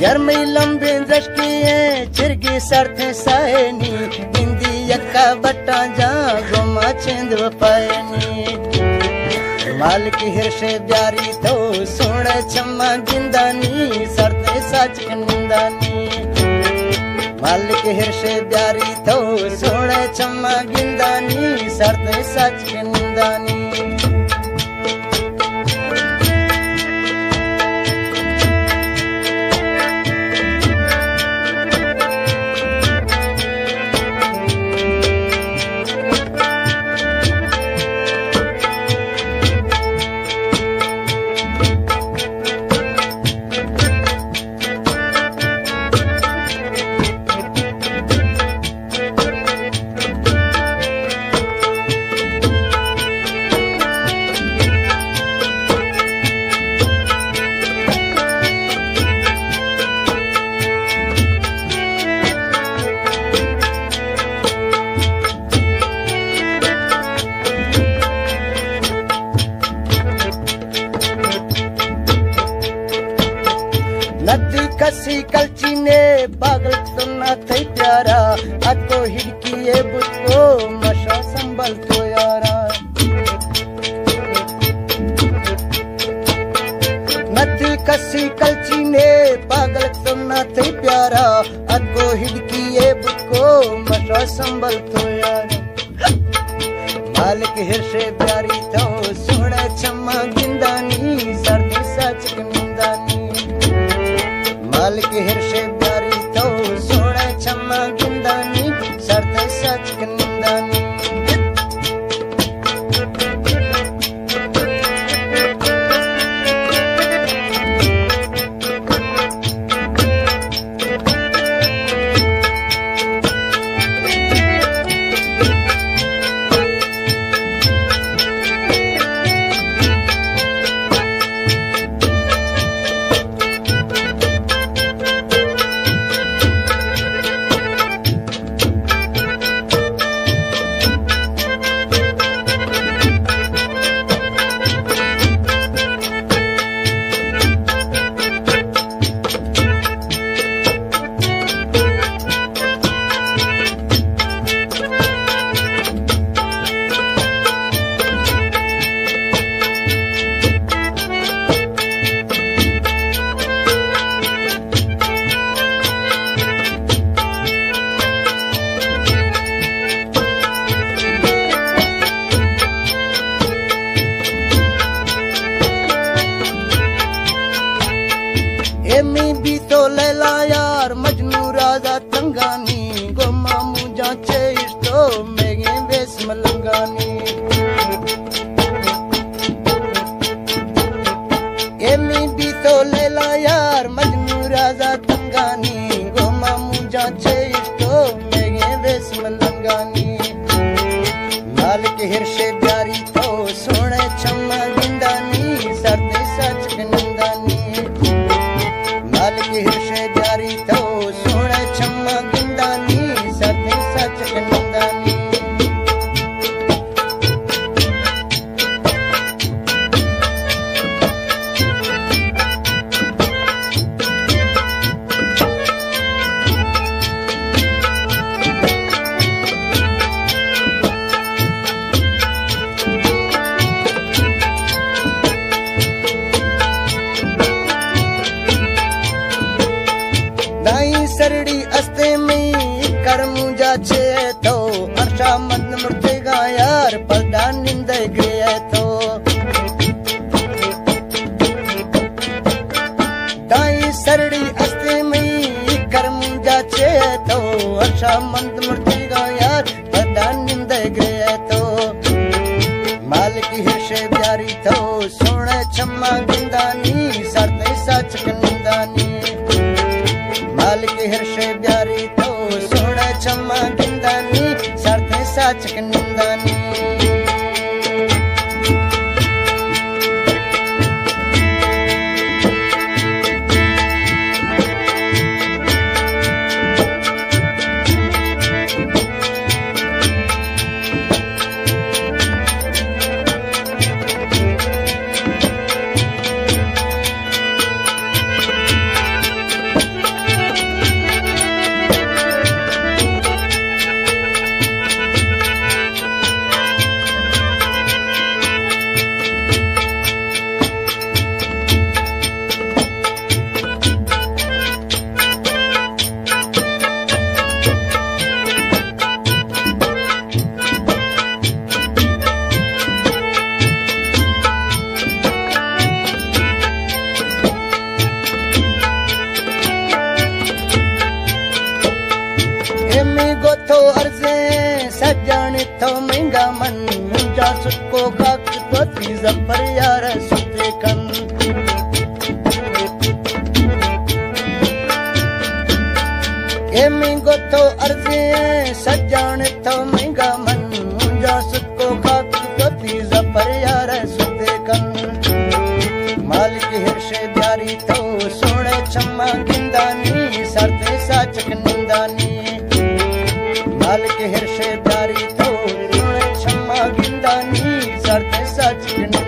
यरमी लंबे दशकिए चिरगी सरथे सायनी इंदी यक्का बट्टा जा गोमा चेंद पायनी मालिक हिरशे ब्यारी तो सोने छम्मा गिंदानी सरते सच निंदानी मालिक हिरशे ब्यारी तो सोने छम्मा गिंदानी सरते सच निंदानी नदी कसी कलची ने पागल सुनना थे प्यारा अको हिड़किए बुझको मशा संभल तो यारा नदी कसी कलची ने पागल सुनना थे प्यारा अको हिड़किए बुझको मशा संभल तो यारा मालिक हिरशे प्यारी तो सोने छम्मा गिंदानी सर्दी सच निंदानी मालिक हिरशे ब्यारी तो सोने छम्मा गिंदानी सरते सच निंदानी एमी भी तो लैला यार मजनू राजा तंगानी गोमा मुझा चेश तो मेगे बेस मलंगानी एमी भी तो लैला यार मजनू राजा तंगानी गोमा मुझा चेश तो मेगे बेस मलंगानी मालिक हिरशे ब्यारी तो सोने छम्मा गिंदानी सरते सच निंदानी मालिक हिरशे ब्यारी तो सोने छम्मा गिंदानी सरते सच निंदानी दाई सरड़ी अस्ते में कर मुझा छे तो अर्शा मत मुर्तेगा यार पलटा निंदे गए तो दाई सरड़ी अस्ते में कर मुझा छे तो अर्शा मत मुर्तेगा यार पलटा निंदे गए तो मालिक हिरशे ब्यारी तो सोने छम्मा गिंदानी सरते सच निंदानी मालिक हिरशे ब्यारी तो सोने छम्मा गिंदानी सरते सच निंदानी थो अर्ज़े सजण थो महंगा मन मुंहिंजा सुको खाक तो थी ज़फर यार सुते कन ए महंगो थो अर्ज़े सजण थो महंगा मन मुंहिंजा सुको खाक तो थी ज़फर यार सुते कन मालिक हिर्शे प्यारी थो सोणे छमा गिंदानी सरते साचक निंदानी मालिक हिर्शे प्यारी थो सोणे छमा गिंदानी सरते साचक